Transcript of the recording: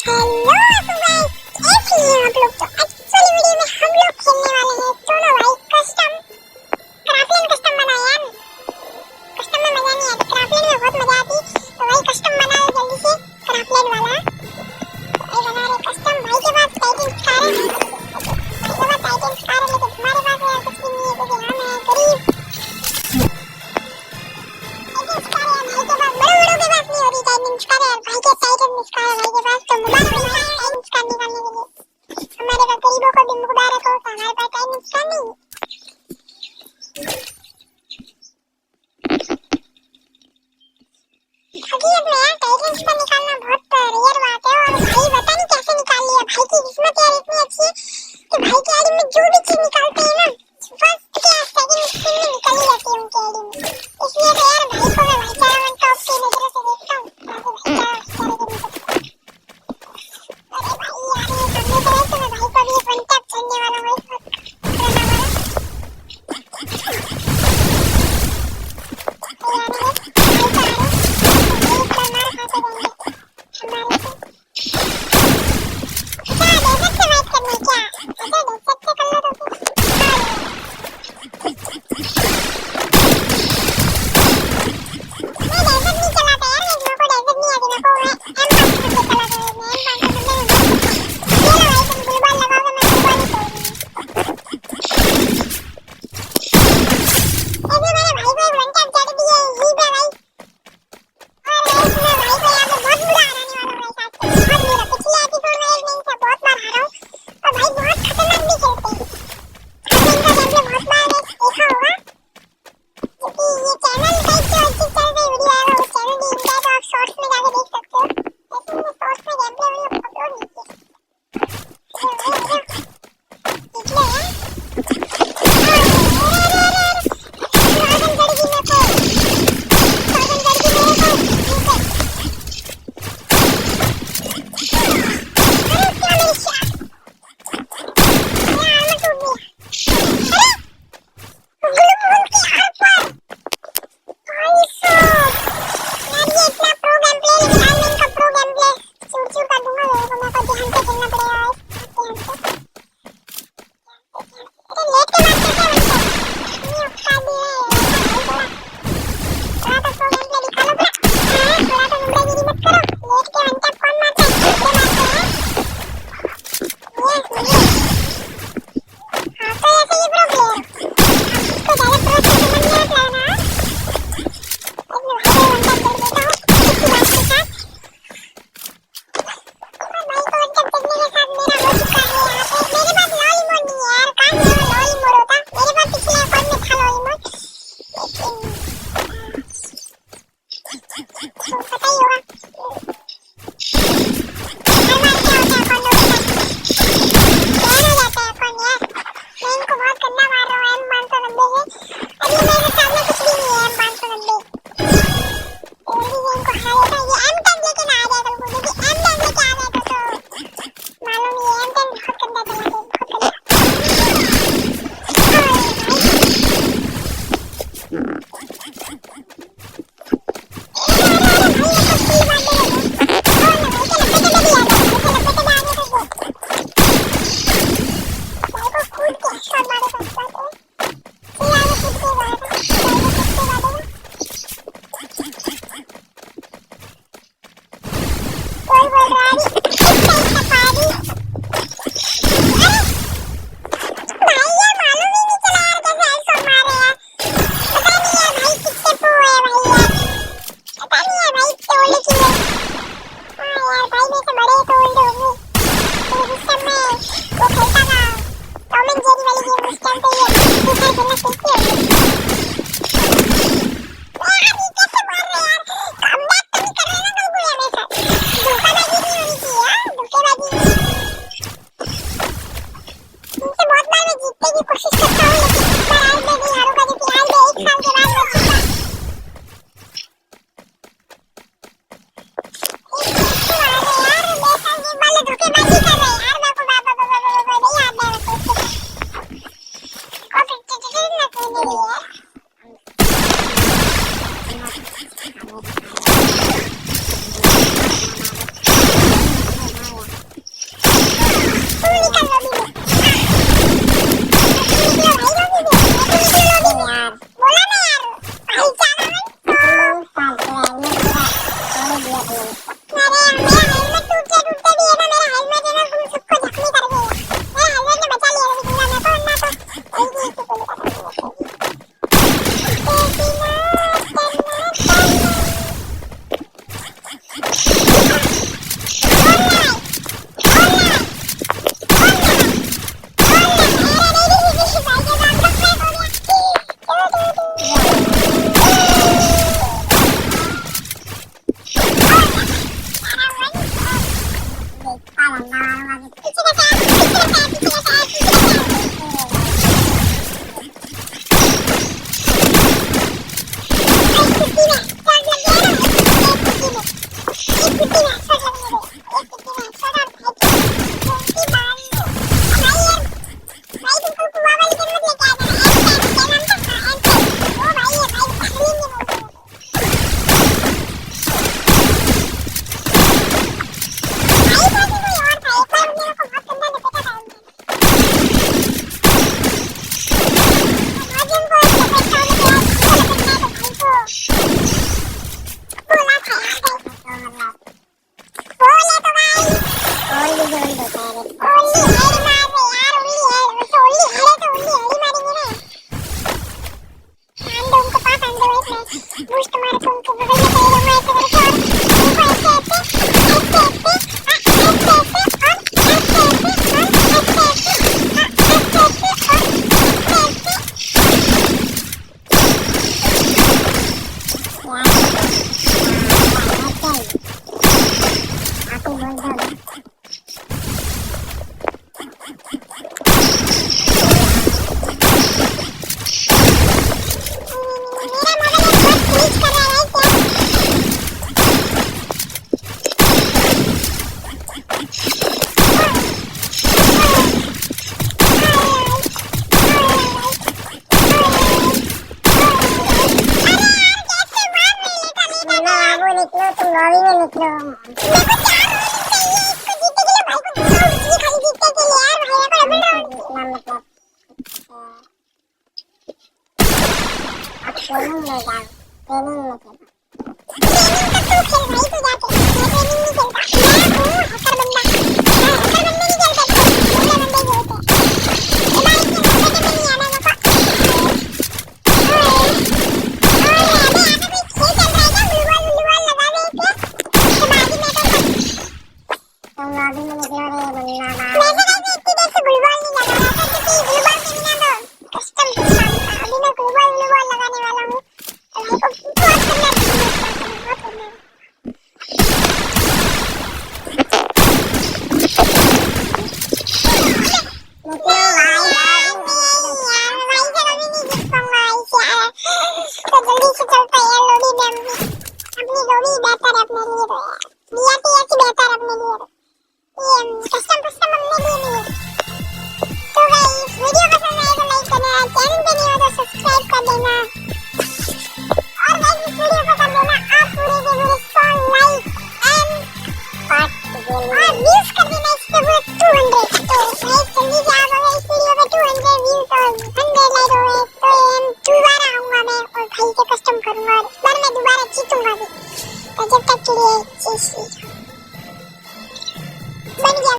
Hello तो guys, कैसे हैं आप लोग। तो एक्चुअली वीडियो में हम लोग खेलने वाले हैं दोनों भाई कस्टम क्राफ्टन कस्टम बनाया है। कस्टम में मजा नहीं आता, क्राफ्टन में बहुत मजा आती। तो भाई कस्टम बनाओ जल्दी से क्राफ्टन वाला। भाई बना रहे कस्टम। भाई के पास टाइटन स्कार है, भाई के पास टाइटन स्कार है, लेकिन हमारे पास यार कुछ भी नहीं है क्योंकि हम हैं गरीब। टाइटन स्कार है भाई के पास, बड़ों के पास नहीं होती टाइटन स्कार है। भाई के टाइटन स्कार है भाई के पास, तो मुबारक हो टाइटन स्कार निकालने के लिए। हमारे पास गरीबों को भी मुबारक हो, हमारे पास टाइटन स्कार नहीं। हकीकत में यार टाइटन स्कार निकालना बहुत रेयर बात है, और भाई पता नहीं कैसे निकाल लिया। भाई की किस्मत यार इतनी अच्छी है कि भाई के आईडी में जो भी चीज निकालते हैं ना, फर्स्ट या सेकंड स्पिन में निकल ही जाती है उनके आईडी में। इसलिए तो यार भाई को मैं भाईचारा टॉप की नजरों से देखता हूँ, ताकि भाईचारा के नहीं सकता। अरे भाई यार ये सामने से रहे तो मैं भाई को भी एक वन टैप करने वाला हूँ। कस्टम करूंगा और इस बार मैं दोबारा जीतूंगा भी। तो जब तक के लिए जय श्री राम।